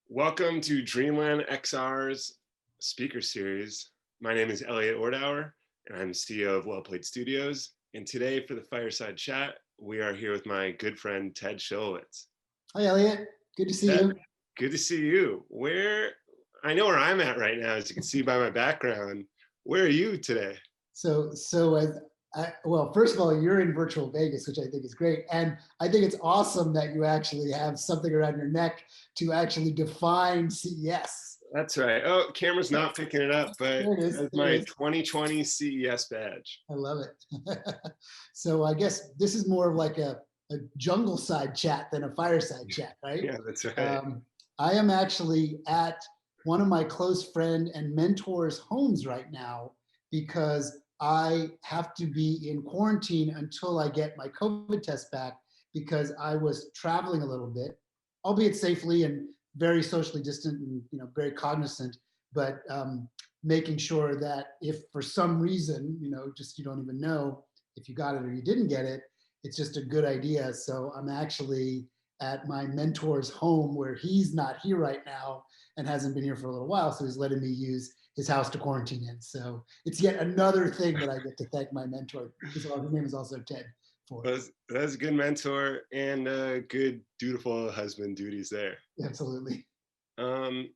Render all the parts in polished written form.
Welcome to DreamlandXR's speaker series. My name is Elliot Ordower, and I'm CEO of Well Played Studios. And today for the Fireside Chat, we are here with my good friend, Ted Schilowitz. Hi, Elliot. Good to see Ted, you. good to see you. I know where I'm at right now, as you can see by my background. Where are you today? Well, first of all, you're in virtual Vegas, which I think is great. And I think it's awesome that you actually have something around your neck to actually define CES. That's right. Oh, camera's not picking it up, but it's my 2020 CES badge. I love it. So I guess this is more of like a jungle side chat than a fireside chat, right? Yeah, that's right. I am actually at one of my close friend and mentors' homes right now because I have to be in quarantine until I get my COVID test back because I was traveling a little bit, albeit safely and very socially distant and very cognizant, but making sure that if for some reason, just you don't even know if you got it or you didn't get it, it's just a good idea. So I'm actually at my mentor's home where he's not here right now and hasn't been here for a little while. So he's letting me use his house to quarantine in. So it's yet another thing that I get to thank my mentor. His name is also Ted. For. That's a good mentor and a good dutiful husband duties there. Absolutely.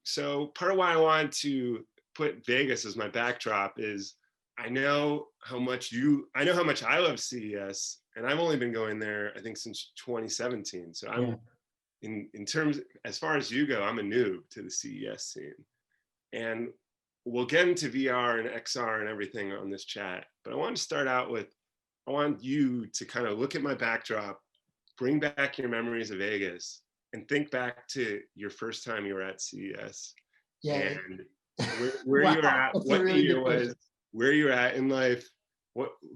So part of why I want to put Vegas as my backdrop is I know how much I love CES, and I've only been going there I think since 2017. So I'm in terms as far as you go, I'm a noob to the CES scene. And we'll get into VR and XR and everything on this chat, but I want to start out with, I want you to kind of look at my backdrop, bring back your memories of Vegas, and think back to your first time you were at CES. Yeah. And where you were at, what the year was, where you're at in life,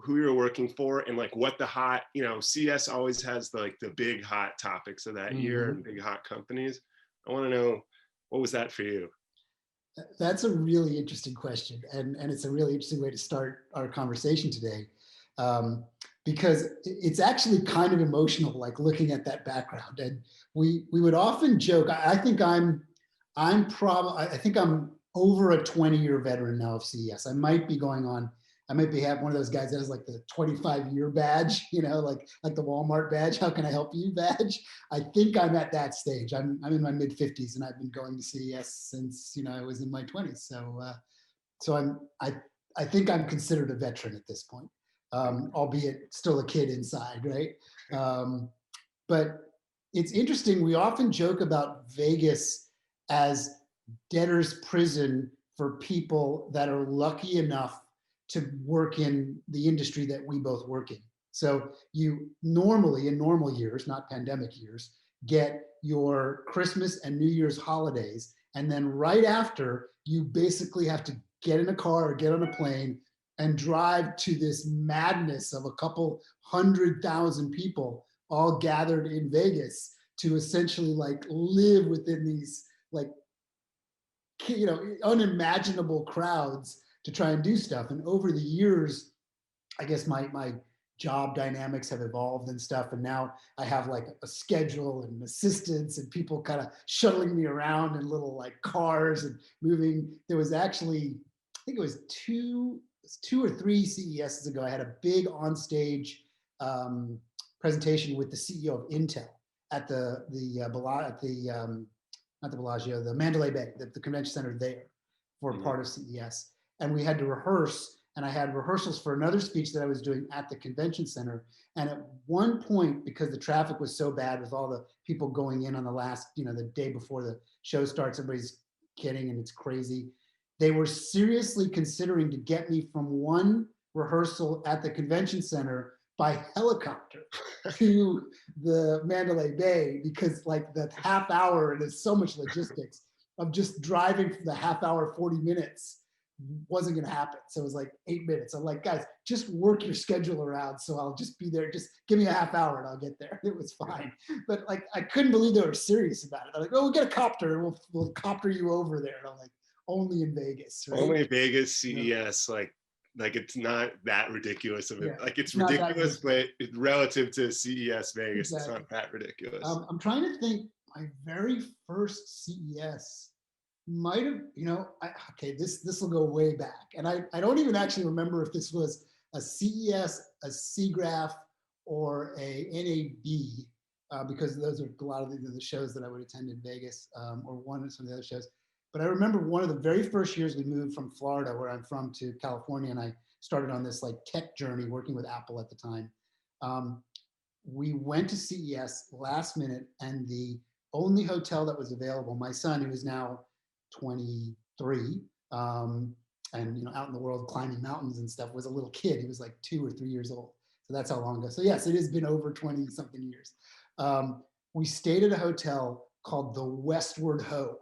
who you're working for, and like what the hot, CES always has the big hot topics of that year and big hot companies. I want to know, what was that for you? That's a really interesting question. And it's a really interesting way to start our conversation today. Because it's actually kind of emotional, like looking at that background. And we would often joke, I think I'm over a 20-year veteran now of CES. I might be one of those guys that has like the 25-year badge, like the Walmart badge, how can I help you badge? I think I'm at that stage. I'm in my mid 50s and I've been going to CES since, I was in my 20s. So I think I'm considered a veteran at this point, albeit still a kid inside, right? But it's interesting, we often joke about Vegas as debtor's prison for people that are lucky enough to work in the industry that we both work in. So you normally, in normal years, not pandemic years, get your Christmas and New Year's holidays, and then right after, you basically have to get in a car or get on a plane and drive to this madness of a couple 100,000 people all gathered in Vegas to essentially live within these unimaginable crowds to try and do stuff. And over the years, I guess my job dynamics have evolved and stuff. And now I have a schedule and assistants and people kind of shuttling me around in little cars and moving. There was actually, I think it was two or three CESs ago, I had a big onstage presentation with the CEO of Intel at the Mandalay Bay, the convention center there for part of CES. And we had to rehearse, and I had rehearsals for another speech that I was doing at the convention center. And at one point, because the traffic was so bad with all the people going in on the last, the day before the show starts, everybody's kidding and it's crazy. They were seriously considering to get me from one rehearsal at the convention center by helicopter to the Mandalay Bay, because that half hour, and there's so much logistics of just driving for the half hour, 40 minutes wasn't going to happen. So it was like 8 minutes. I'm like, guys, just work your schedule around. So I'll just be there. Just give me a half hour and I'll get there. It was fine. But like, I couldn't believe they were serious about it. They're like, oh, we'll get a copter and we'll copter you over there. And I'm like, only in Vegas, right? Only Vegas, CES, like it's not that ridiculous of it. Yeah, Like it's not that ridiculous, but relative to CES Vegas, Exactly. it's not that ridiculous. I'm trying to think. My very first CES might have, okay, this will go way back, and I don't even actually remember if this was a CES, a SIGGRAPH, or a NAB, because those are a lot of the shows that I would attend in Vegas, or one of some of the other shows. But I remember one of the very first years we moved from Florida, where I'm from, to California, and I started on this like tech journey working with Apple at the time. We went to CES last minute, and the only hotel that was available, my son, who is now 23, and out in the world climbing mountains and stuff, was a little kid. He was like 2 or 3 years old. So that's how long ago. So yes, it has been over 20 something years. We stayed at a hotel called the Westward Ho.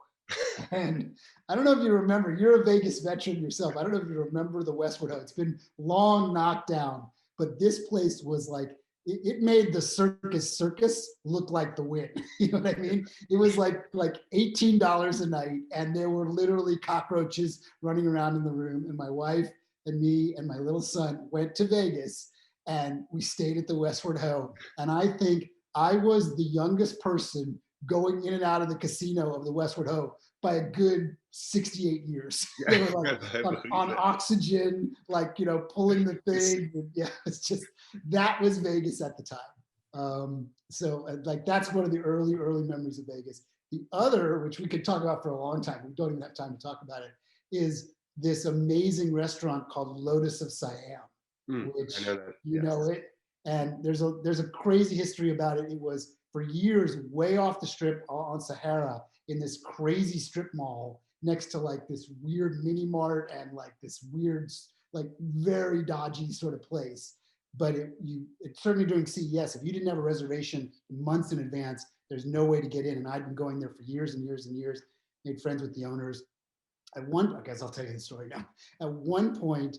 And I don't know if you remember, you're a Vegas veteran yourself. I don't know if you remember the Westward Ho. It's been long knocked down, but this place was like, it made the circus look like the Wynn. You know what I mean? It was like $18 a night, and there were literally cockroaches running around in the room. And my wife and me and my little son went to Vegas, and we stayed at the Westward Ho. And I think I was the youngest person going in and out of the casino of the Westward Ho by a good 68 years. They were like on oxygen, pulling the thing. And yeah, it's just, that was Vegas at the time. So that's one of the early memories of Vegas. The other, which we could talk about for a long time, we don't even have time to talk about it, is this amazing restaurant called Lotus of Siam, which I know that, you know it. And there's a crazy history about it. It was for years way off the strip on Sahara, in this crazy strip mall next to like this weird mini mart and like this weird, like very dodgy sort of place. But it certainly during CES, if you didn't have a reservation months in advance, there's no way to get in. And I'd been going there for years and years and years, made friends with the owners. I guess I'll tell you the story now. At one point,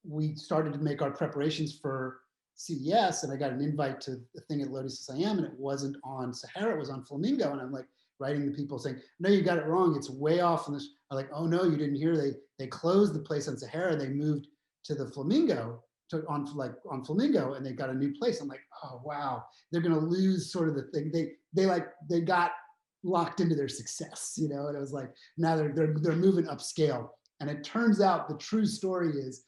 we started to make our preparations for CES, and I got an invite to the thing at Lotus of Siam, and it wasn't on Sahara, it was on Flamingo. And I'm like writing to people saying, no, you got it wrong, it's way off. And I'm like, oh no, you didn't hear, they closed the place on Sahara, they moved to the Flamingo, on Flamingo, and they got a new place. I'm like, oh wow, they're gonna lose sort of the thing. They got locked into their success, and it was like, now they're moving upscale. And it turns out the true story is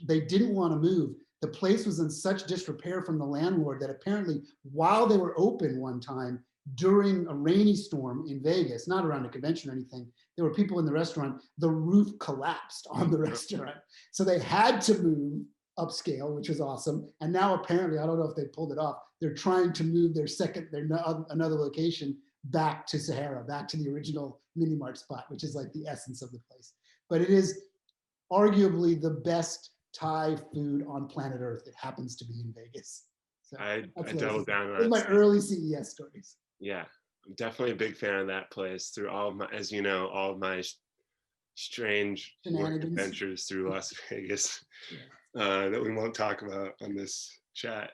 they didn't want to move. The place was in such disrepair from the landlord that apparently while they were open one time during a rainy storm in Vegas, not around a convention or anything, there were people in the restaurant, the roof collapsed on the restaurant. So they had to move upscale, which was awesome. And now apparently, I don't know if they pulled it off, they're trying to move another location back to Sahara, back to the original mini mart spot, which is like the essence of the place. But it is arguably the best Thai food on planet Earth. It happens to be in Vegas. So I double down on that. My early CES stories. Yeah, I'm definitely a big fan of that place through all of my, as you know, all of my strange work adventures through Las Vegas that we won't talk about on this chat.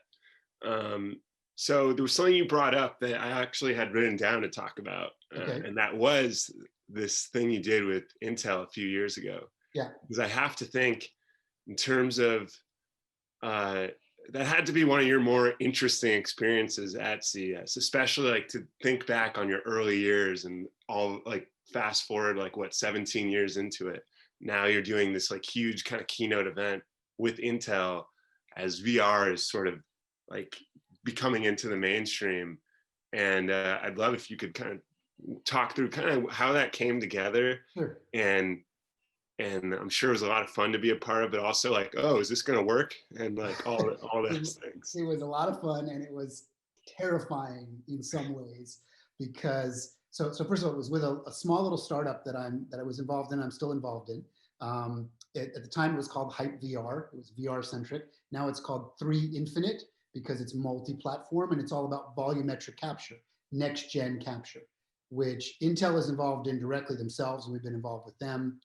So there was something you brought up that I actually had written down to talk about, and that was this thing you did with Intel a few years ago. Yeah, because I have to think in terms of that had to be one of your more interesting experiences at CES, especially like to think back on your early years and all, like fast forward like 17 years into it. Now you're doing this like huge kind of keynote event with Intel as VR is sort of like becoming into the mainstream. And I'd love if you could kind of talk through kind of how that came together. Sure. And I'm sure it was a lot of fun to be a part of, but also like, oh, is this going to work? And like all those things. It was a lot of fun, and it was terrifying in some ways because, so first of all, it was with a small little startup that I was involved in. I'm still involved in. At the time, it was called Hype VR. It was VR centric. Now it's called 3 Infinite because it's multi-platform and it's all about volumetric capture, next gen capture, which Intel is involved in directly themselves, and we've been involved with them.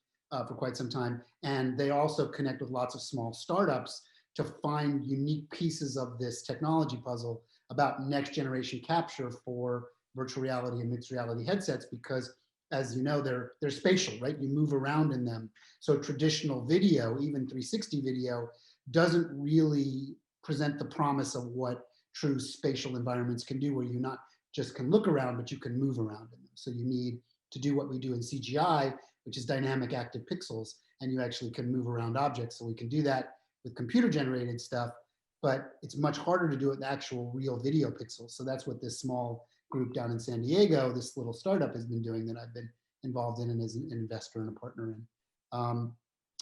for quite some time. And they also connect with lots of small startups to find unique pieces of this technology puzzle about next generation capture for virtual reality and mixed reality headsets, because as you know, they're spatial, right? You move around in them. So traditional video, even 360 video, doesn't really present the promise of what true spatial environments can do, where you not just can look around, but you can move around in them. So you need to do what we do in CGI, which is dynamic active pixels, and you actually can move around objects. So we can do that with computer generated stuff, but it's much harder to do it with actual real video pixels. So that's what this small group down in San Diego, this little startup, has been doing, that I've been involved in and as an investor and a partner in.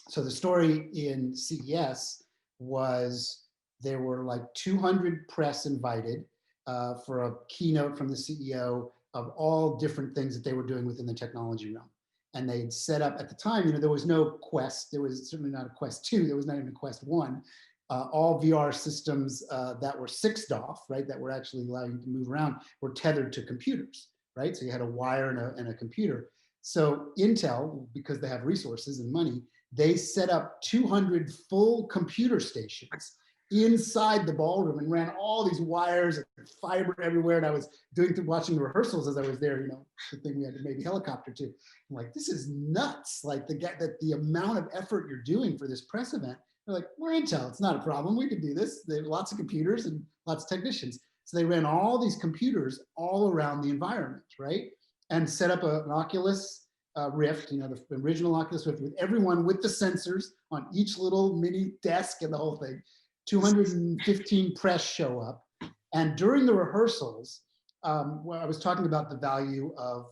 So the story in CES was there were like 200 press invited for a keynote from the CEO of all different things that they were doing within the technology realm. And they'd set up, at the time, you know, there was no Quest, there was certainly not a Quest 2, there was not even a Quest 1. All VR systems that were 6DoF, right, that were actually allowing you to move around, were tethered to computers, right? So you had a wire and a computer. So Intel, because they have resources and money, they set up 200 full computer stations inside the ballroom and ran all these wires and fiber everywhere. And I was watching the rehearsals as I was there, you know, the thing we had to maybe helicopter to. I'm like, this is nuts. Like the amount of effort you're doing for this press event. They're like, we're Intel, it's not a problem. We can do this. They have lots of computers and lots of technicians. So they ran all these computers all around the environment, right? And set up an Oculus Rift, you know, the original Oculus Rift, with everyone with the sensors on each little mini desk and the whole thing. 215 press show up. And during the rehearsals, I was talking about the value of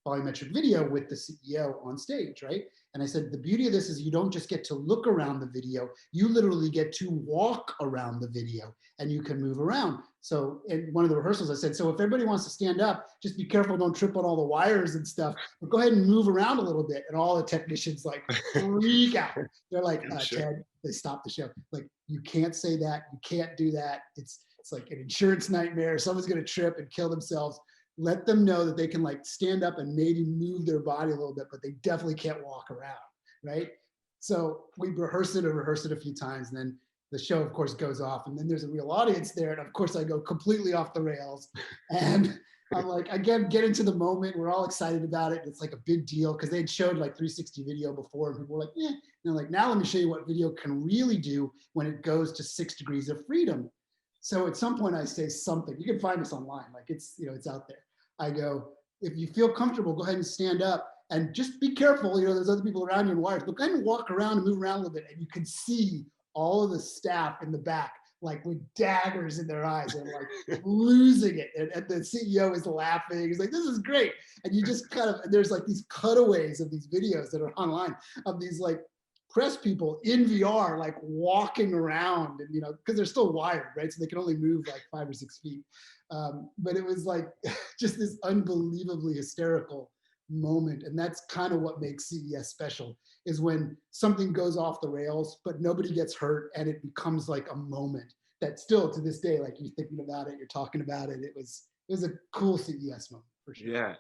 volumetric video with the CEO on stage, right? And I said, the beauty of this is you don't just get to look around the video, you literally get to walk around the video and you can move around. So in one of the rehearsals, I said, so if everybody wants to stand up, just be careful, don't trip on all the wires and stuff, but go ahead and move around a little bit. And all the technicians like freak out. They're like, Ted, they stopped the show. Like, you can't say that, you can't do that. It's like an insurance nightmare. Someone's gonna trip and kill themselves. Let them know that they can like stand up and maybe move their body a little bit, but they definitely can't walk around, right? So we rehearsed it a few times, and then the show, of course, goes off, and then there's a real audience there, and of course I go completely off the rails, and I'm like, again, get into the moment. We're all excited about it. It's like a big deal because they'd showed like 360 video before, and people were like, yeah. And they're like, now let me show you what video can really do when it goes to 6 degrees of freedom. So at some point I say something. You can find this online, like it's, you know, it's out there. I go, if you feel comfortable, go ahead and stand up and just be careful. You know, there's other people around you in wires, but go ahead and walk around and move around a little bit. And you can see all of the staff in the back, like with daggers in their eyes and like losing it. And the CEO is laughing. He's like, this is great. And you just kind of, there's like these cutaways of these videos that are online of these like press people in VR, like walking around, and, you know, because they're still wired, right? So they can only move like 5 or 6 feet. But it was like just this unbelievably hysterical moment. And that's kind of what makes CES special, is when something goes off the rails, but nobody gets hurt, and it becomes like a moment that still to this day, like you're thinking about it, you're talking about it. It was a cool CES moment for sure. Yeah.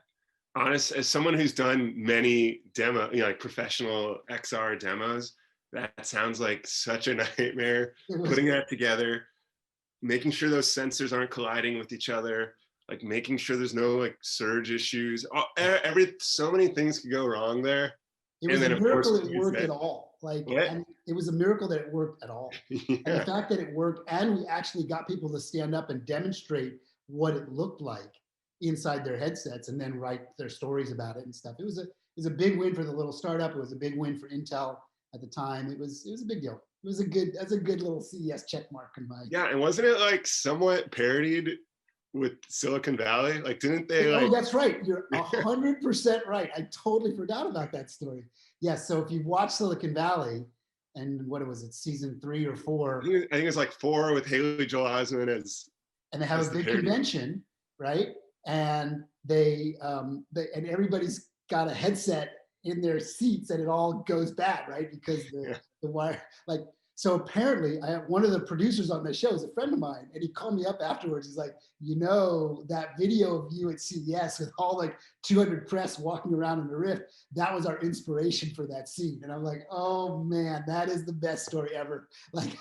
Honest, as someone who's done many demo, you know, like professional XR demos, that sounds like such a nightmare. Putting that together, making sure those sensors aren't colliding with each other, like making sure there's no like surge issues. So many things could go wrong there. It was a miracle it worked at all. Like, and it was a miracle that it worked at all. Yeah. And the fact that it worked, and we actually got people to stand up and demonstrate what it looked like inside their headsets, and then write their stories about it and stuff. It was a big win for the little startup. It was a big win for Intel at the time. It was a big deal. That's a good little CES check mark in my. Yeah, and wasn't it like somewhat parodied with Silicon Valley? Like, didn't they? Oh, that's right. You're 100% right. I totally forgot about that story. Yes. So if you've watched Silicon Valley, and what was it, season 3 or 4? I think it's like 4 with Haley Joel Osment as. And they have a big convention, right? And they and everybody's got a headset in their seats, and it all goes bad, right? Because the wire, like, So apparently, one of the producers on the show is a friend of mine, and he called me up afterwards. He's like, you know, that video of you at CES with all like 200 press walking around in the Rift, that was our inspiration for that scene. And I'm like, oh man, that is the best story ever. Like,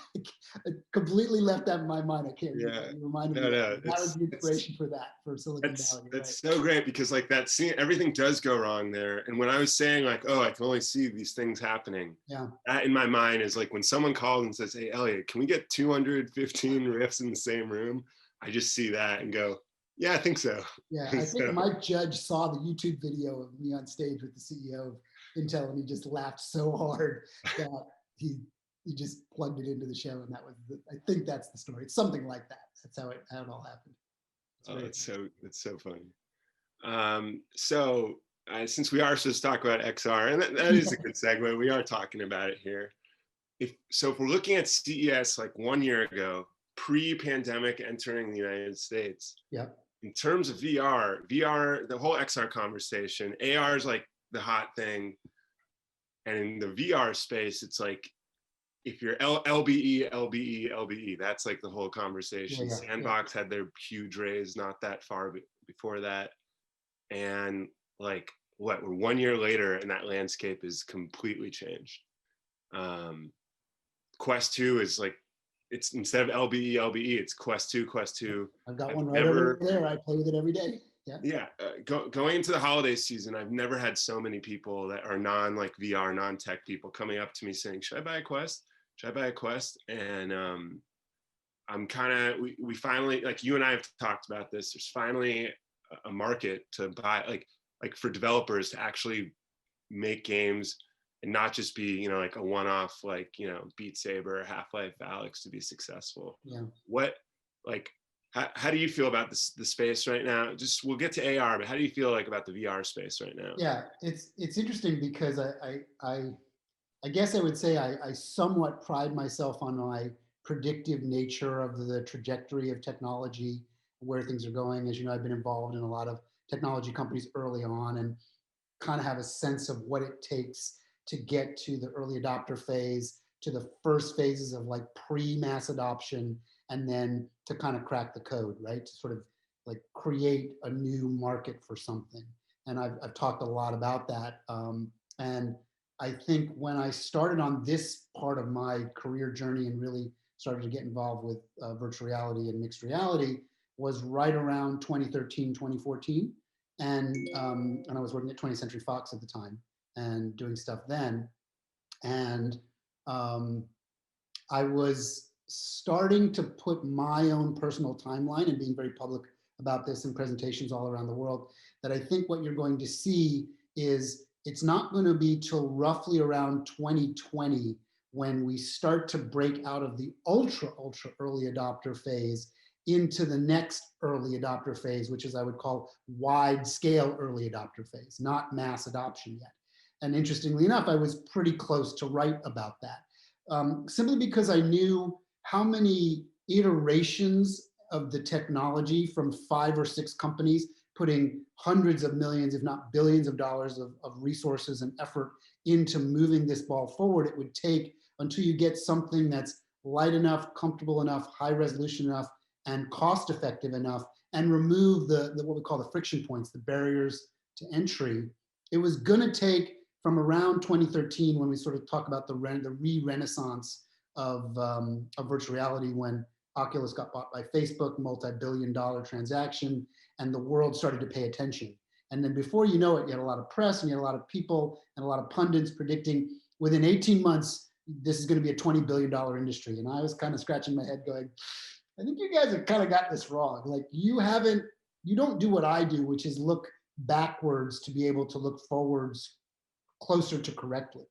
I completely left that in my mind. I can't remember. Yeah. You reminded No, me. no, That was the inspiration for that, for Silicon Valley. That's Right? so great, because like that scene, everything does go wrong there. And when I was saying like, oh, I can only see these things happening, Yeah. that in my mind is like when someone calls and says, hey, Elliot, can we get 215 riffs in the same room? I just see that and go, yeah, I think so. Yeah, I think Mike Judge saw the YouTube video of me on stage with the CEO of Intel, and he just laughed so hard that he just plugged it into the show, and that was I think that's the story. It's something like that. That's how it all happened. It's so funny. Since we are supposed to talk about XR, and that is a good segue, we are talking about it here. If we're looking at CES like 1 year ago, pre-pandemic entering the United States, yeah. In terms of VR, the whole XR conversation, AR is like the hot thing. And in the VR space, it's like, if you're LBE, that's like the whole conversation. Sandbox had their huge raise not that far before that. And like, we're 1 year later and that landscape is completely changed. Quest 2 is like, it's instead of LBE, it's Quest 2. I've got one right over there. I play with it every day. Yeah. Going into the holiday season, I've never had so many people that are like VR, non-tech people coming up to me saying, should I buy a Quest? And I'm kind of, we finally, like you and I have talked about this, there's finally a market to buy, like for developers to actually make games and not just be, like a one-off, like, Beat Saber or Half-Life Alyx to be successful. Yeah. How do you feel about the space right now? We'll get to AR, but how do you feel like about the VR space right now? Yeah, it's interesting because I guess I would say I somewhat pride myself on my predictive nature of the trajectory of technology, where things are going. As you know, I've been involved in a lot of technology companies early on and kind of have a sense of what it takes to get to the early adopter phase, to the first phases of like pre-mass adoption, and then to kind of crack the code, right? To sort of like create a new market for something. And I've talked a lot about that. And I think when I started on this part of my career journey and really started to get involved with virtual reality and mixed reality was right around 2013, 2014. And I was working at 20th Century Fox at the time and doing stuff then. And I was starting to put my own personal timeline and being very public about this in presentations all around the world, that I think what you're going to see is it's not going to be till roughly around 2020 when we start to break out of the ultra early adopter phase into the next early adopter phase, which is I would call wide scale early adopter phase, not mass adoption yet. And interestingly enough, I was pretty close to write about that, simply because I knew how many iterations of the technology from 5 or 6 companies putting hundreds of millions, if not billions of dollars of resources and effort into moving this ball forward it would take until you get something that's light enough, comfortable enough, high resolution enough, and cost effective enough, and remove the what we call the friction points, the barriers to entry. It was gonna take from around 2013 when we sort of talk about the re-renaissance of virtual reality, when Oculus got bought by Facebook, multi-billion-dollar transaction, and the world started to pay attention. And then before you know it, you had a lot of press and you had a lot of people and a lot of pundits predicting within 18 months, this is going to be a $20 billion industry. And I was kind of scratching my head going, I think you guys have kind of got this wrong. Like you don't do what I do, which is look backwards to be able to look forwards closer to correctly.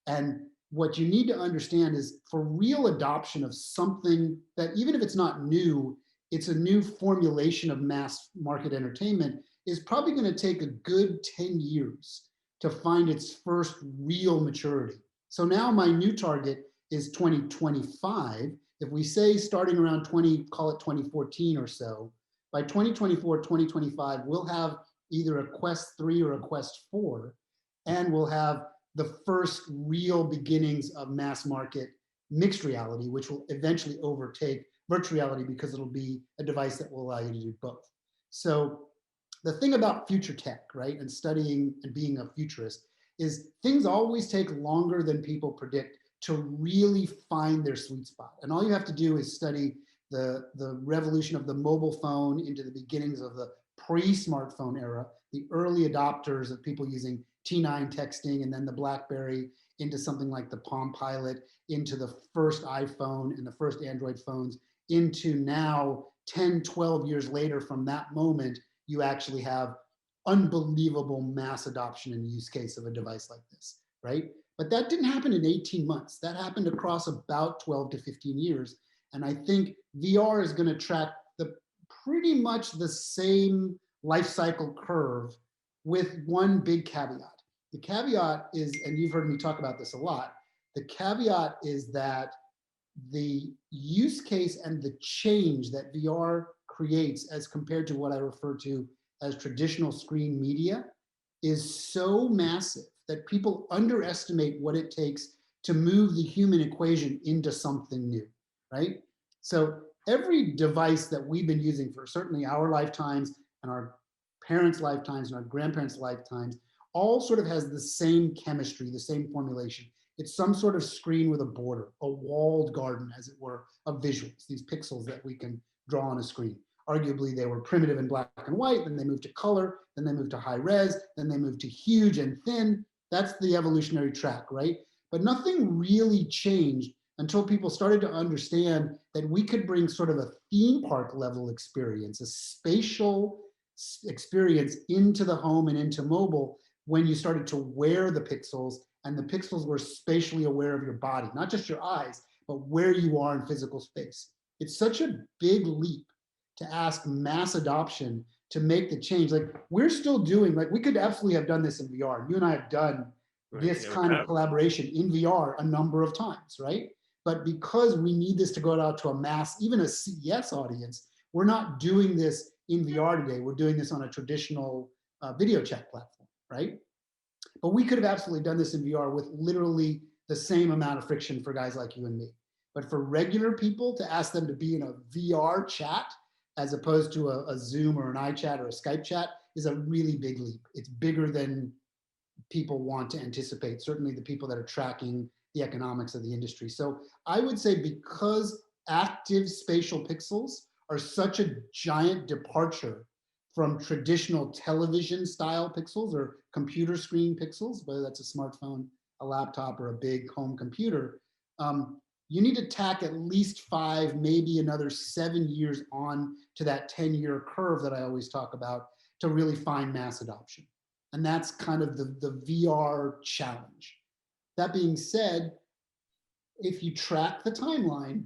And what you need to understand is for real adoption of something that even if it's not new, it's a new formulation of mass market entertainment, is probably going to take a good 10 years to find its first real maturity. So now my new target is 2025. If we say starting around call it 2014 or so, by 2024, 2025, we'll have either a Quest 3 or a Quest 4, and we'll have the first real beginnings of mass market mixed reality, which will eventually overtake virtual reality because it'll be a device that will allow you to do both. So the thing about future tech, right, and studying and being a futurist is things always take longer than people predict to really find their sweet spot. And all you have to do is study the revolution of the mobile phone into the beginnings of the pre-smartphone era, the early adopters of people using T9 texting, and then the BlackBerry into something like the Palm Pilot, into the first iPhone and the first Android phones, into now 10, 12 years later from that moment, you actually have unbelievable mass adoption and use case of a device like this, right? But that didn't happen in 18 months. That happened across about 12 to 15 years. And I think VR is going to track the pretty much the same life cycle curve with one big caveat. The caveat is, and you've heard me talk about this a lot, the caveat is that the use case and the change that VR creates as compared to what I refer to as traditional screen media is so massive that people underestimate what it takes to move the human equation into something new, right? So every device that we've been using for certainly our lifetimes and our parents' lifetimes and our grandparents' lifetimes all sort of has the same chemistry, the same formulation. It's some sort of screen with a border, a walled garden, as it were, of visuals, these pixels that we can draw on a screen. Arguably, they were primitive in black and white, then they moved to color, then they moved to high res, then they moved to huge and thin. That's the evolutionary track, right? But nothing really changed until people started to understand that we could bring sort of a theme park level experience, a spatial experience into the home and into mobile when you started to wear the pixels and the pixels were spatially aware of your body, not just your eyes, but where you are in physical space. It's such a big leap to ask mass adoption to make the change. Like we're still doing, like we could absolutely have done this in VR. You and I have done this kind of collaboration in VR a number of times, right? But because we need this to go out to a mass, even a CES audience, we're not doing this in VR today. We're doing this on a traditional video chat platform, right? But we could have absolutely done this in VR with literally the same amount of friction for guys like you and me. But for regular people to ask them to be in a VR chat as opposed to a Zoom or an iChat or a Skype chat is a really big leap. It's bigger than people want to anticipate, certainly the people that are tracking the economics of the industry. So I would say because active spatial pixels are such a giant departure from traditional television style pixels or computer screen pixels, whether that's a smartphone, a laptop, or a big home computer, you need to tack at least 5, maybe another 7 years on to that 10-year curve that I always talk about to really find mass adoption. And that's kind of the VR challenge. That being said, if you track the timeline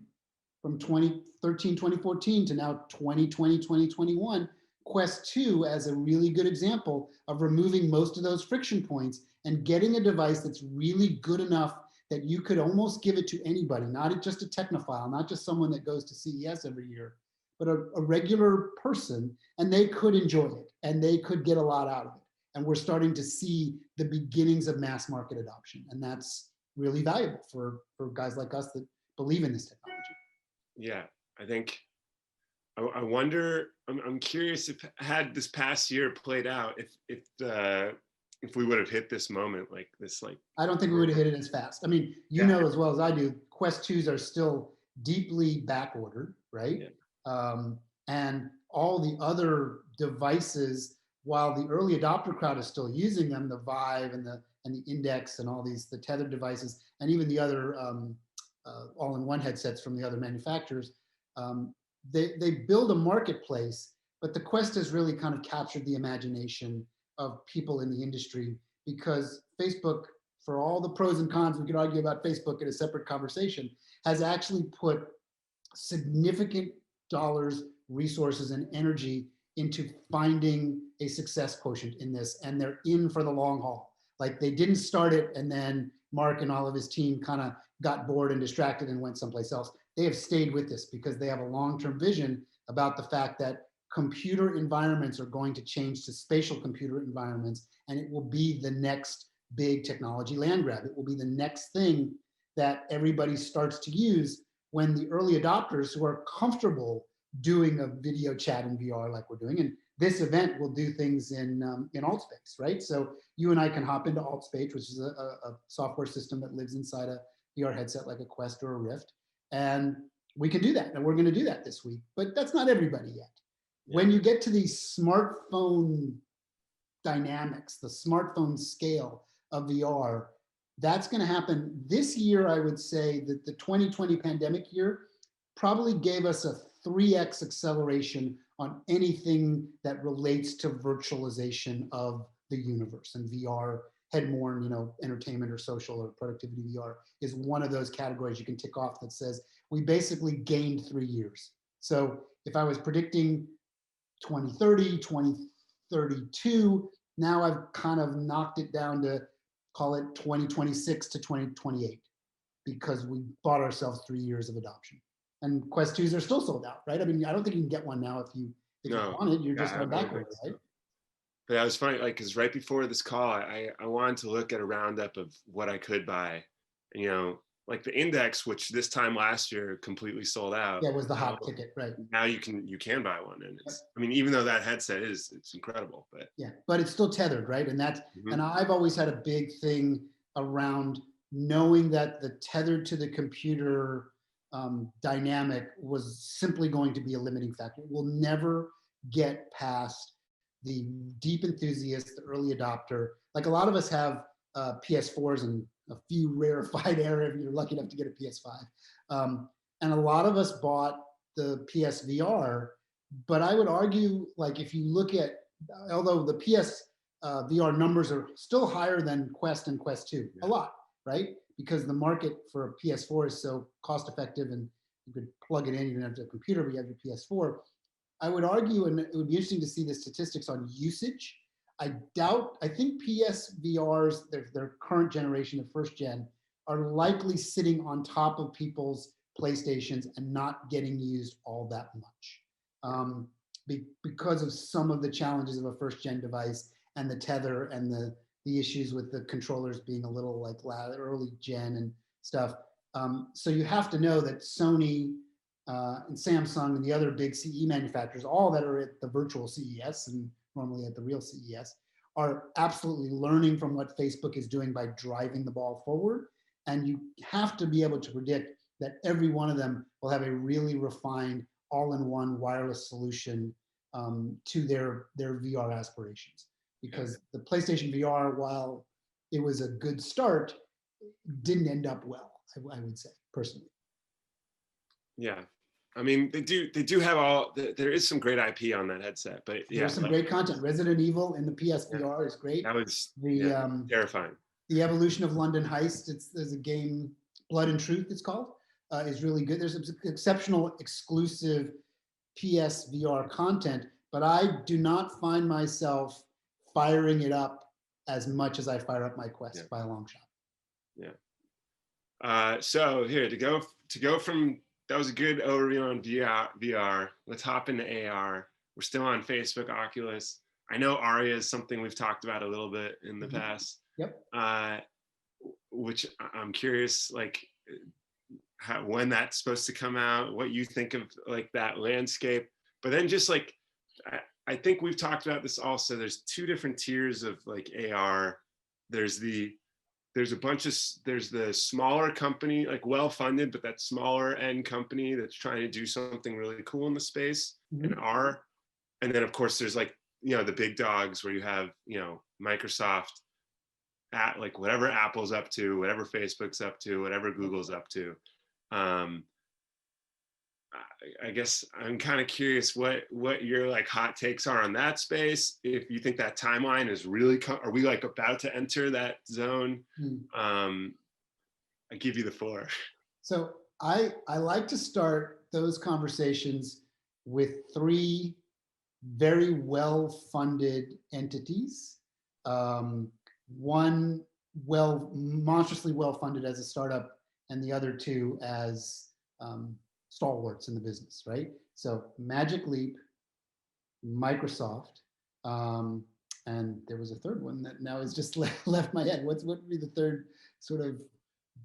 from 2013, 2014 to now 2020, 2021, Quest 2 as a really good example of removing most of those friction points and getting a device that's really good enough that you could almost give it to anybody, not just a technophile, not just someone that goes to CES every year, but a regular person, and they could enjoy it and they could get a lot out of it. And we're starting to see the beginnings of mass market adoption. And that's really valuable for guys like us that believe in this technology. Yeah, I think, I wonder, I'm curious if had this past year played out, if we would have hit this moment like this, like. I don't think we would have hit it as fast. I mean, you know as well as I do, Quest 2s are still deeply back ordered, right? Yeah. And all the other devices, while the early adopter crowd is still using them, the Vive and the Index and all these, the tethered devices, and even the other all-in-one headsets from the other manufacturers, they build a marketplace, but the Quest has really kind of captured the imagination of people in the industry because Facebook, for all the pros and cons we could argue about Facebook in a separate conversation, has actually put significant dollars, resources, and energy into finding a success quotient in this, and they're in for the long haul. Like they didn't start it and then Mark and all of his team kind of got bored and distracted and went someplace else. They have stayed with this because they have a long-term vision about the fact that computer environments are going to change to spatial computer environments, and it will be the next big technology land grab. It will be the next thing that everybody starts to use when the early adopters who are comfortable doing a video chat in VR like we're doing. And this event will do things in AltSpace, right? So you and I can hop into AltSpace, which is a software system that lives inside a VR headset like a Quest or a Rift. And we can do that. And we're going to do that this week. But that's not everybody yet. Yeah. When you get to these smartphone dynamics, the smartphone scale of VR, that's going to happen this year. I would say that the 2020 pandemic year probably gave us a 3x acceleration on anything that relates to virtualization of the universe. And VR, head-worn, entertainment or social or productivity VR is one of those categories you can tick off that says we basically gained 3 years. So if I was predicting 2030, 2032, now I've kind of knocked it down to call it 2026 to 2028 because we bought ourselves 3 years of adoption. And Quest 2s are still sold out, right? I mean, I don't think you can get one now if you want it. You're just on back order, right? But that was funny, like, because right before this call, I wanted to look at a roundup of what I could buy. And, like the Index, which this time last year completely sold out. Yeah, it was the hot ticket, right? Now you can buy one, and it's, I mean, even though that headset it's incredible, but yeah, but it's still tethered, right? And that's and I've always had a big thing around knowing that the tethered to the computer dynamic was simply going to be a limiting factor. We'll never get past the deep enthusiast, the early adopter. Like a lot of us have PS4s and a few rarefied air if you're lucky enough to get a PS5. And a lot of us bought the PSVR, but I would argue, like if you look at, although the PS VR numbers are still higher than Quest and Quest 2, a lot, right? Because the market for a PS4 is so cost effective and you could plug it in, you don't have to have a computer, but you have your PS4. I would argue, and it would be interesting to see the statistics on usage. I think PSVRs, their current generation, the first gen, are likely sitting on top of people's PlayStations and not getting used all that much because of some of the challenges of a first gen device and the tether and the issues with the controllers being a little like early gen and stuff. So you have to know that Sony and Samsung and the other big CE manufacturers, all that are at the virtual CES and normally at the real CES, are absolutely learning from what Facebook is doing by driving the ball forward. And you have to be able to predict that every one of them will have a really refined all-in-one wireless solution to their VR aspirations. Because the PlayStation VR, while it was a good start, didn't end up well, I would say, personally. Yeah. I mean, they do have there is some great IP on that headset, but yeah. There's some great content. Resident Evil in the PSVR is great. That was terrifying. The evolution of London Heist, there's a game, Blood and Truth it's called, is really good. There's exceptional exclusive PSVR content, but I do not find myself firing it up as much as I fire up my Quest by a long shot. Yeah. So here to go from, that was a good overview on VR. Let's hop into AR. We're still on Facebook, Oculus. I know Aria is something we've talked about a little bit in the past. Yep. Which I'm curious, like, when that's supposed to come out, what you think of like that landscape. But then just like, I think we've talked about this also. There's two different tiers of like AR. There's the smaller company, like well-funded, but that smaller end company that's trying to do something really cool in the space and R. And then of course there's like, the big dogs where you have, Microsoft at like whatever Apple's up to, whatever Facebook's up to, whatever Google's up to. I guess I'm kind of curious what your like hot takes are on that space. If you think that timeline is really, are we like about to enter that zone? I give you the floor. So I like to start those conversations with three very well-funded entities. One monstrously well-funded as a startup, and the other two as stalwarts in the business, right? So Magic Leap, Microsoft, and there was a third one that now has just left my head. What would be the third sort of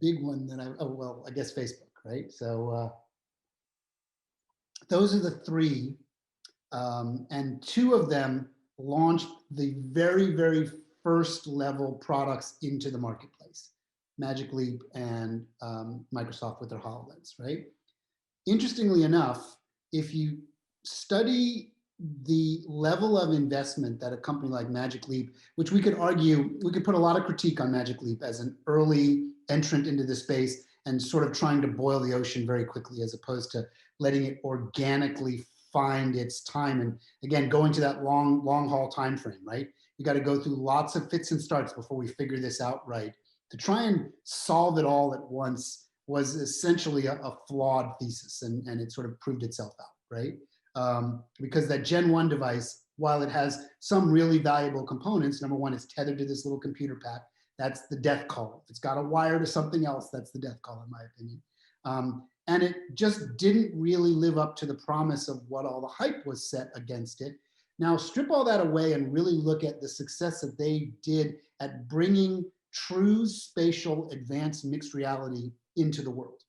big one that I guess Facebook, right? So those are the three. And two of them launched the very, very first level products into the marketplace, Magic Leap and Microsoft with their HoloLens, right? Interestingly enough, if you study the level of investment that a company like Magic Leap, which we could argue, we could put a lot of critique on Magic Leap as an early entrant into the space and sort of trying to boil the ocean very quickly as opposed to letting it organically find its time. And again, going to that long haul time frame, right? You got to go through lots of fits and starts before we figure this out right. To try and solve it all at once was essentially a flawed thesis, and it sort of proved itself out, right? Because that Gen 1 device, while it has some really valuable components, number one, it's tethered to this little computer pack. That's the death call. If it's got a wire to something else, that's the death call, in my opinion. And it just didn't really live up to the promise of what all the hype was set against it. Now, strip all that away and really look at the success that they did at bringing true spatial advanced mixed reality into the world.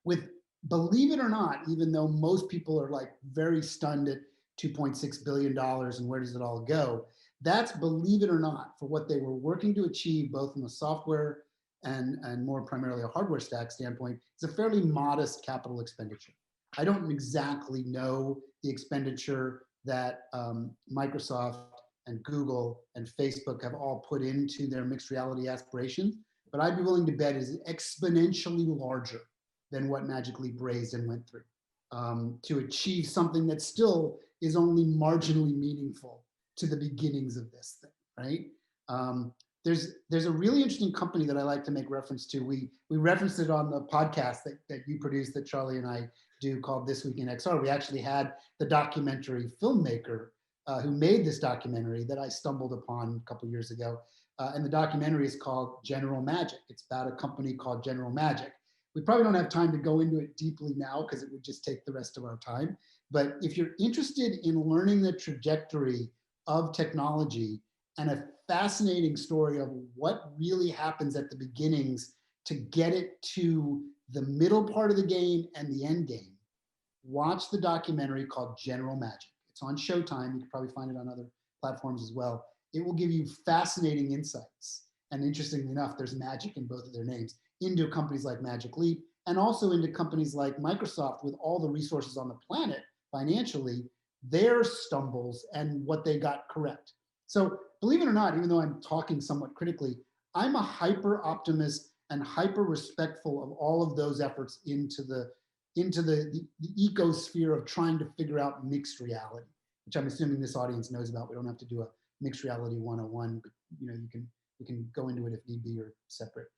With, believe it or not, even though most people are like very stunned at $2.6 billion and where does it all go, that's, believe it or not, for what they were working to achieve, both from a software and more primarily a hardware stack standpoint, it's a fairly modest capital expenditure. I don't exactly know the expenditure that Microsoft and Google and Facebook have all put into their mixed reality aspirations, but I'd be willing to bet is exponentially larger than what Magic Leap raised and went through to achieve something that still is only marginally meaningful to the beginnings of this thing, right? There's a really interesting company that I like to make reference to. We referenced it on the podcast that you produced, that Charlie and I do, called This Week in XR. We actually had the documentary filmmaker who made this documentary that I stumbled upon a couple of years ago. And the documentary is called General Magic. It's about a company called General Magic. We probably don't have time to go into it deeply now because it would just take the rest of our time. But if you're interested in learning the trajectory of technology and a fascinating story of what really happens at the beginnings to get it to the middle part of the game and the end game, watch the documentary called General Magic. It's on Showtime. You can probably find it on other platforms as well. It will give you fascinating insights. And interestingly enough, there's magic in both of their names, into companies like Magic Leap and also into companies like Microsoft with all the resources on the planet financially, their stumbles and what they got correct. So believe it or not, even though I'm talking somewhat critically, I'm a hyper optimist and hyper respectful of all of those efforts into the ecosphere of trying to figure out mixed reality, which I'm assuming this audience knows about. We don't have to do a mixed reality 101, but you know, we can go into it if need be or separate.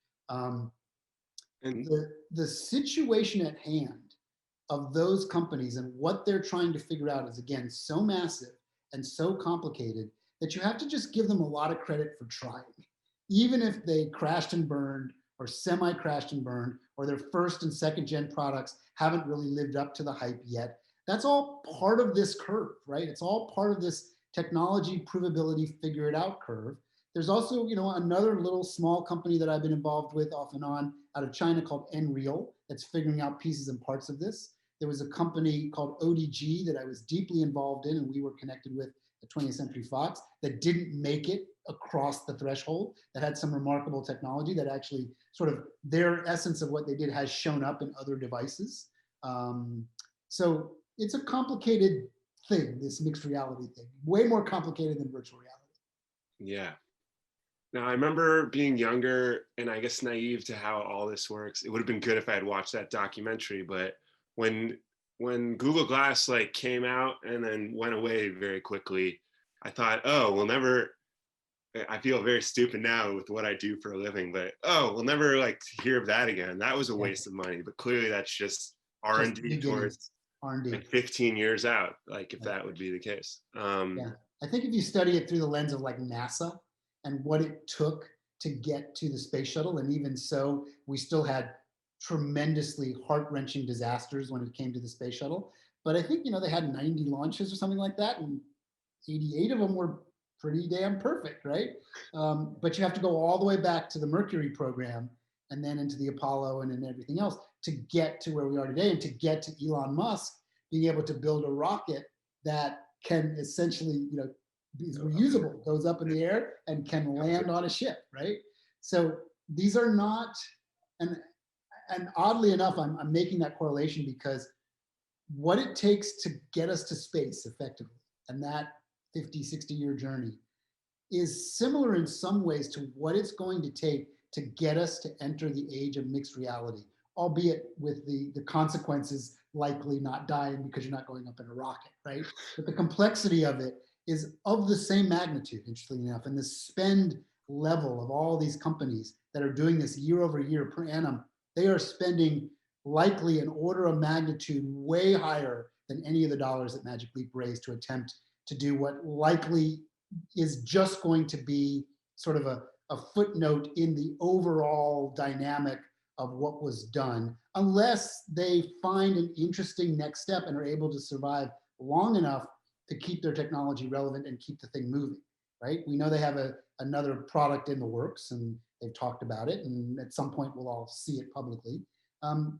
The situation at hand of those companies and what they're trying to figure out is, again, so massive and so complicated that you have to just give them a lot of credit for trying. Even if they crashed and burned or semi-crashed and burned, or their first and second gen products haven't really lived up to the hype yet, that's all part of this curve, right? It's all part of this technology provability, figure it out curve. There's also, you know, another little small company that I've been involved with off and on out of China called Nreal that's figuring out pieces and parts of this. There was a company called ODG that I was deeply involved in and we were connected with at 20th Century Fox that didn't make it across the threshold, that had some remarkable technology that actually sort of their essence of what they did has shown up in other devices. So it's a complicated thing, this mixed reality thing, way more complicated than virtual reality. Yeah. Now, I remember being younger and I guess naive to how all this works. It would have been good if I had watched that documentary, but when Google Glass like came out and then went away very quickly, I thought, oh, we'll never, I feel very stupid now with what I do for a living, but oh, we'll never like hear of that again. That was a waste of money, but clearly that's just R&D towards R&D. like 15 years out, like if that would be the case. Yeah, I think if you study it through the lens of like NASA and what it took to get to the space shuttle, and even so, we still had tremendously heart-wrenching disasters when it came to the space shuttle. But I think, you know, they had 90 launches or something like that, and 88 of them were pretty damn perfect, right? But you have to go all the way back to the Mercury program and then into the Apollo and then everything else to get to where we are today, and to get to Elon Musk being able to build a rocket that can essentially, is reusable, goes up in the air and can land on a ship, right? So these are not, and oddly enough, I'm making that correlation because what it takes to get us to space effectively, and that 50, 60-year journey is similar in some ways to what it's going to take to get us to enter the age of mixed reality, albeit with the consequences likely not dying because you're not going up in a rocket, right? But the complexity of it is of the same magnitude, interestingly enough, and the spend level of all these companies that are doing this year over year per annum, they are spending likely an order of magnitude way higher than any of the dollars that Magic Leap raised to attempt to do what likely is just going to be sort of a footnote in the overall dynamic of what was done, unless they find an interesting next step and are able to survive long enough to keep their technology relevant and keep the thing moving, right? We know they have another product in the works, and they've talked about it, and at some point we'll all see it publicly.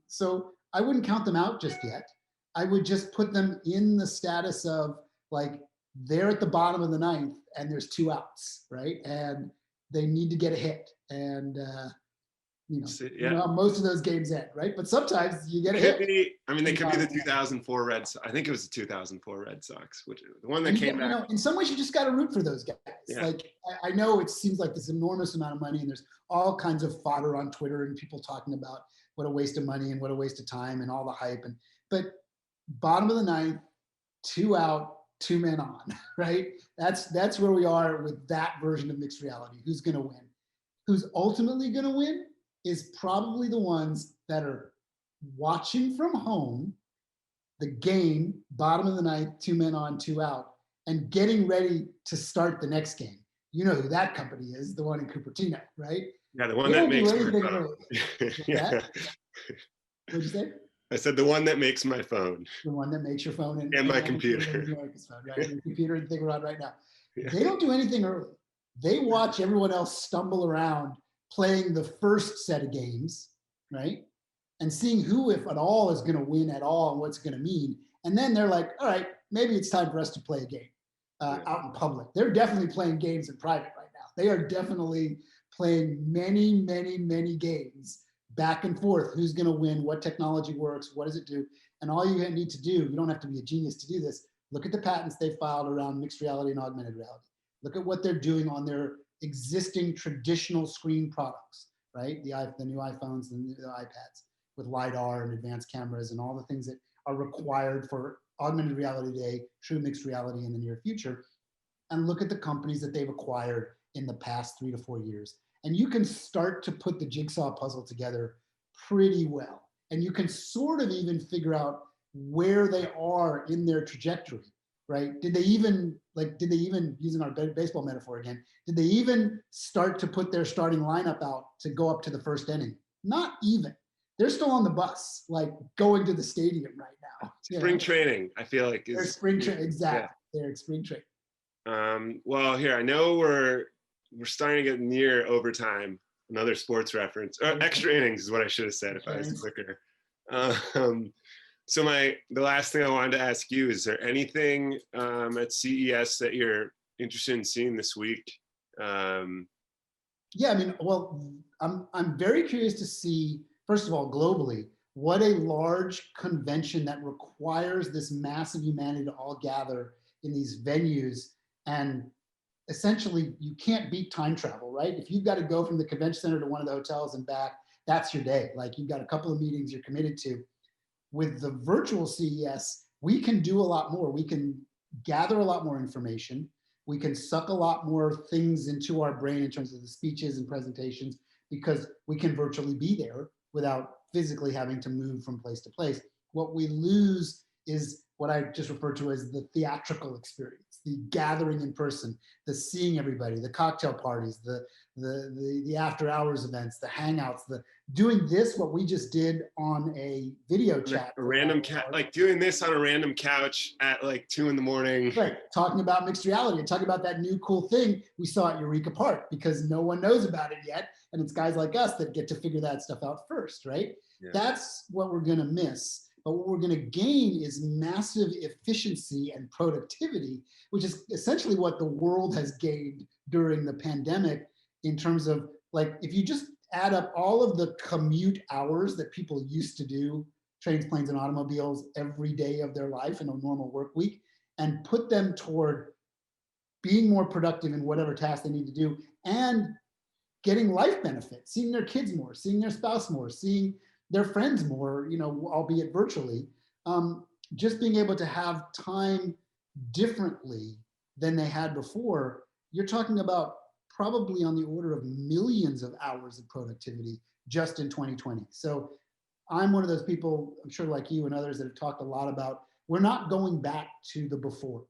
So I wouldn't count them out just yet. I would just put them in the status of like, they're at the bottom of the ninth and there's 2 outs, right? And they need to get a hit. And you know how most of those games end, right? But sometimes you get a hit. They could be the 2004 Red Sox. I think it was the 2004 Red Sox, which the one that came back. In some ways, you just got to root for those guys. Yeah. Like, I know it seems like this enormous amount of money, and there's all kinds of fodder on Twitter and people talking about what a waste of money and what a waste of time and all the hype. But bottom of the ninth, 2 out, 2 men on, right? That's where we are with that version of mixed reality. Who's going to win? Who's ultimately going to win is probably the ones that are watching from home the game, bottom of the ninth, 2 men on, 2 out, and getting ready to start the next game. You know who that company is, the one in Cupertino, right? Yeah, the one that makes my phone. Yeah. What'd you say? I said the one that makes my phone. The one that makes your phone and my computer. Phone, right? And your computer and the thing we're on right now. Yeah. They don't do anything early. They watch everyone else stumble around playing the first set of games, right? And seeing who, if at all, is going to win at all and what's going to mean. And then they're like, all right, maybe it's time for us to play a game out in public. They're definitely playing games in private right now. They are definitely playing many, many, many games back and forth. Who's going to win? What technology works? What does it do? And all you need to do, you don't have to be a genius to do this. Look at the patents they filed around mixed reality and augmented reality. Look at what they're doing on their existing traditional screen products, right? The new iPhones and the iPads with LiDAR and advanced cameras and all the things that are required for augmented reality today, true mixed reality in the near future. And look at the companies that they've acquired in the past 3 to 4 years. And you can start to put the jigsaw puzzle together pretty well. And you can sort of even figure out where they are in their trajectory, right? Did they even, using our baseball metaphor again, did they even start to put their starting lineup out to go up to the first inning? Not even. They're still on the bus, like going to the stadium right now. Spring training, I feel like. They're spring training, exactly. Yeah. They're spring training. Well, here, I know we're starting to get near overtime. Another sports reference. Extra innings is what I should have said if I was quicker. So the last thing I wanted to ask you, is there anything at CES that you're interested in seeing this week? Yeah, I mean, well, I'm very curious to see, first of all, globally, what a large convention that requires this massive humanity to all gather in these venues. And essentially, you can't beat time travel, right? If you've got to go from the convention center to one of the hotels and back, that's your day. Like, you've got a couple of meetings you're committed to. With the virtual CES, we can do a lot more. We can gather a lot more information. We can suck a lot more things into our brain in terms of the speeches and presentations, because we can virtually be there without physically having to move from place to place. What we lose is what I just referred to as the theatrical experience, the gathering in person, the seeing everybody, the cocktail parties, the after hours events, the hangouts, the doing this, what we just did on a video chat. A random like doing this on a random couch at like 2 a.m. Right, talking about mixed reality and talking about that new cool thing we saw at Eureka Park, because no one knows about it yet. And it's guys like us that get to figure that stuff out first, right? Yeah. That's what we're gonna miss. But what we're gonna gain is massive efficiency and productivity, which is essentially what the world has gained during the pandemic in terms of, like, if you just add up all of the commute hours that people used to do, trains, planes, and automobiles every day of their life in a normal work week, and put them toward being more productive in whatever task they need to do and getting life benefits, seeing their kids more, seeing their spouse more, seeing their friends more, you know, albeit virtually, just being able to have time differently than they had before, you're talking about probably on the order of millions of hours of productivity just in 2020. So I'm one of those people, I'm sure like you and others that have talked a lot about, we're not going back to the before.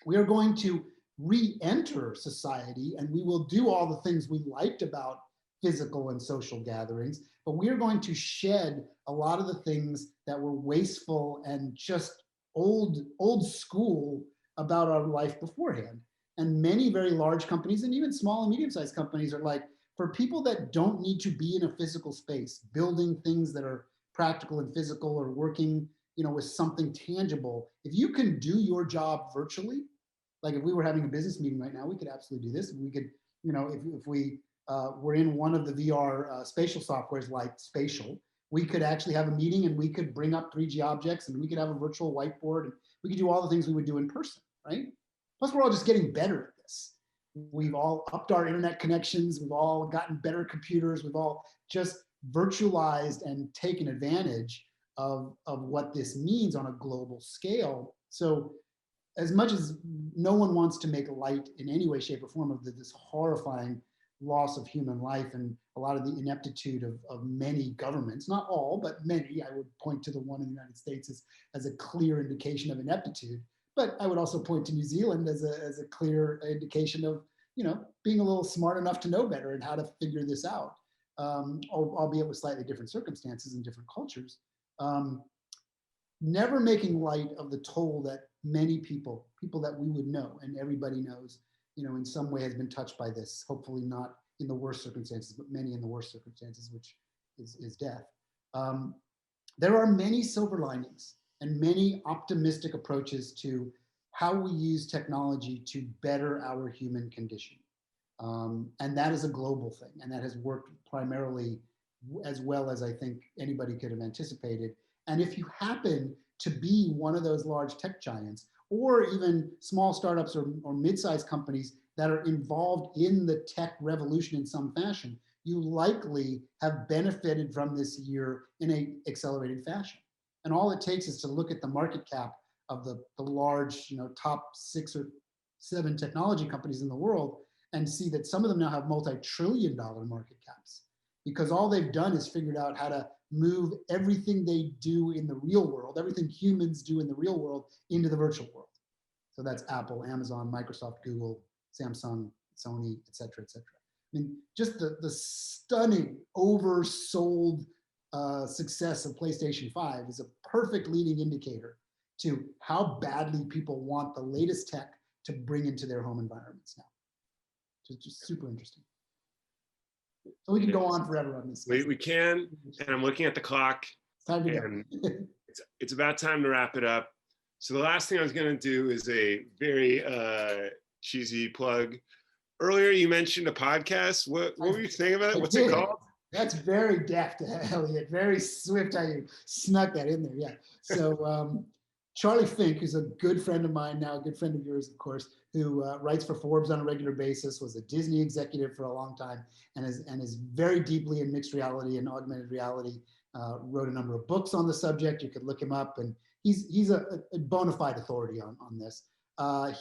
We are going to re-enter society, and we will do all the things we liked about physical and social gatherings, but we are going to shed a lot of the things that were wasteful and just old school about our life beforehand. And many very large companies and even small and medium-sized companies are like, for people that don't need to be in a physical space, building things that are practical and physical, or working, you know, with something tangible, if you can do your job virtually, like if we were having a business meeting right now, we could absolutely do this. We could, you know, if we were in one of the VR spatial softwares like Spatial, we could actually have a meeting and we could bring up 3D objects and we could have a virtual whiteboard and we could do all the things we would do in person, right? Plus, we're all just getting better at this. We've all upped our internet connections. We've all gotten better computers. We've all just virtualized and taken advantage of what this means on a global scale. So as much as no one wants to make light in any way, shape, or form of this horrifying loss of human life and a lot of the ineptitude of many governments, not all, but many, I would point to the one in the United States as a clear indication of ineptitude. But I would also point to New Zealand as a clear indication of, you know, being a little smart enough to know better and how to figure this out, albeit with slightly different circumstances and different cultures. Never making light of the toll that many people that we would know and everybody knows, you know, in some way has been touched by this, hopefully not in the worst circumstances, but many in the worst circumstances, which is death. There are many silver linings and many optimistic approaches to how we use technology to better our human condition. And that is a global thing, and that has worked primarily as well as I think anybody could have anticipated. And if you happen to be one of those large tech giants, or even small startups or mid-sized companies that are involved in the tech revolution in some fashion, you likely have benefited from this year in an accelerated fashion. And all it takes is to look at the market cap of the large, you know, top 6 or 7 technology companies in the world and see that some of them now have multi-trillion-dollar market caps, because all they've done is figured out how to move everything they do in the real world, everything humans do in the real world, into the virtual world. So that's Apple, Amazon, Microsoft, Google, Samsung, Sony, et cetera, et cetera. I mean, just the stunning oversold success of PlayStation 5 is a perfect leading indicator to how badly people want the latest tech to bring into their home environments now. Just super interesting. So we can go on forever on this. We can, and I'm looking at the clock. It's time to go. It's about time to wrap it up. So the last thing I was going to do is a very cheesy plug. Earlier you mentioned a podcast. What were you saying about it? What's it called? That's very deft, Elliot. Very swift how you snuck that in there. Yeah. So Charlie Fink, who's a good friend of mine now, a good friend of yours, of course, who writes for Forbes on a regular basis, was a Disney executive for a long time, and is very deeply in mixed reality and augmented reality. Wrote a number of books on the subject. You could look him up, and he's a bona fide authority on this.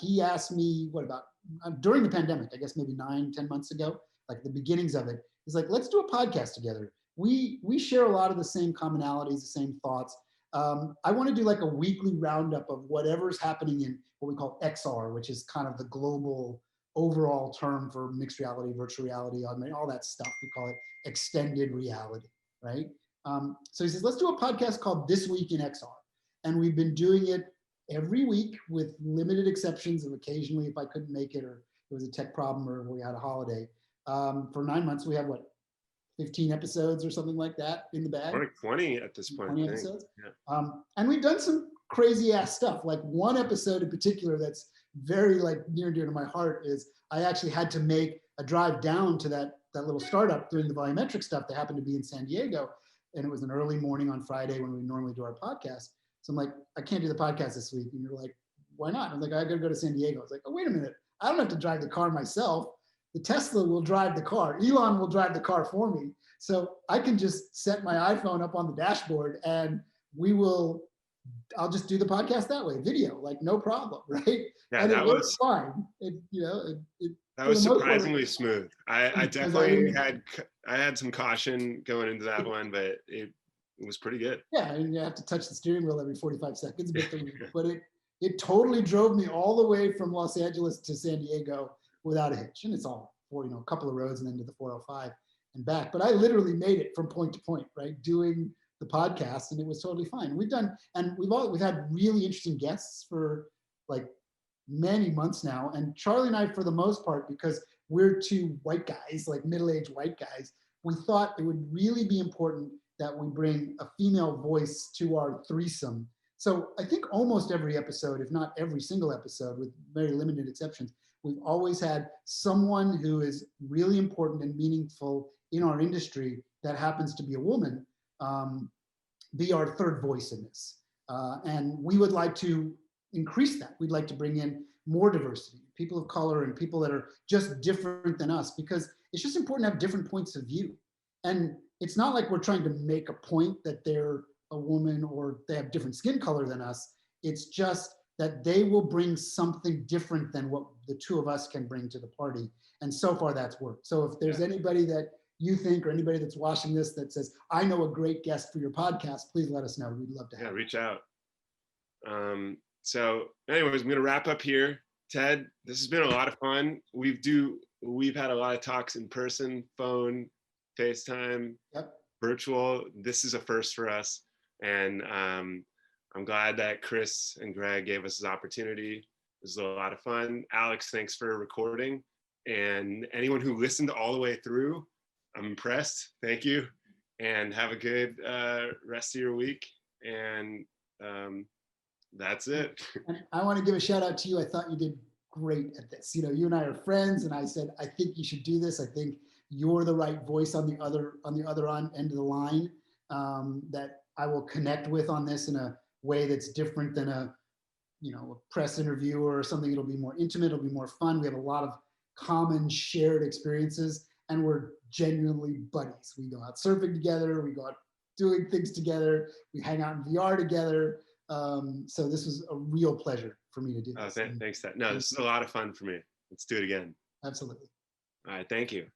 He asked me, what about during the pandemic, I guess maybe 9-10 months ago, like the beginnings of it. He's like, let's do a podcast together. We share a lot of the same commonalities, the same thoughts. I want to do like a weekly roundup of whatever's happening in what we call XR, which is kind of the global overall term for mixed reality, virtual reality, augmented, all that stuff. We call it extended reality, right? So he says, let's do a podcast called This Week in XR. And we've been doing it every week with limited exceptions of occasionally if I couldn't make it or there was a tech problem or we had a holiday. For 9 months, we have what, 15 episodes or something like that in the bag. More like 20 at this point. 20 episodes. Yeah. And we've done some crazy ass stuff. Like one episode in particular that's very like near and dear to my heart is I actually had to make a drive down to that little startup doing the volumetric stuff that happened to be in San Diego. And it was an early morning on Friday when we normally do our podcast. So I'm like, I can't do the podcast this week. And you're like, why not? I'm like, I gotta go to San Diego. It's like, oh, wait a minute. I don't have to drive the car myself. The Tesla will drive the car. Elon will drive the car for me. So I can just set my iPhone up on the dashboard and I'll just do the podcast that way, video, like no problem, right? Yeah, and that was fine. That was surprisingly smooth. I definitely I had some caution going into that one, but it was pretty good. Yeah, and you have to touch the steering wheel every 45 seconds, but it totally drove me all the way from Los Angeles to San Diego without a hitch. And it's all for, a couple of roads and then to the 405 and back. But I literally made it from point to point, right? Doing the podcast, and it was totally fine. We've had really interesting guests for like many months now. And Charlie and I, for the most part, because we're two white guys, like middle-aged white guys, we thought it would really be important that we bring a female voice to our threesome. So I think almost every episode, if not every single episode, with very limited exceptions, we've always had someone who is really important and meaningful in our industry that happens to be a woman, be our third voice in this. And we would like to increase that. We'd like to bring in more diversity, people of color and people that are just different than us, because it's just important to have different points of view. And it's not like we're trying to make a point that they're a woman or they have different skin color than us. It's just that they will bring something different than what the two of us can bring to the party. And so far that's worked. So if there's anybody that you think or anybody that's watching this that says, I know a great guest for your podcast, please let us know. We'd love to have you. Reach out. So anyways, I'm going to wrap up here. Ted, this has been a lot of fun. We've had a lot of talks in person, phone, FaceTime, virtual. This is a first for us. And I'm glad that Chris and Greg gave us this opportunity. This is a lot of fun. Alex, thanks for recording. And anyone who listened all the way through, I'm impressed. Thank you. And have a good rest of your week. And that's it. And I want to give a shout out to you. I thought you did great at this. You and I are friends, and I said, I think you should do this. I think you're the right voice on the other end of the line that I will connect with on this in a way that's different than a press interview or something. It'll be more intimate. It'll be more fun. We have a lot of common shared experiences, and we're genuinely buddies. We go out surfing together. We go out doing things together. We hang out in VR together. So this was a real pleasure for me to do this. Thanks, Ted. No, this is a lot of fun for me. Let's do it again. Absolutely. All right. Thank you.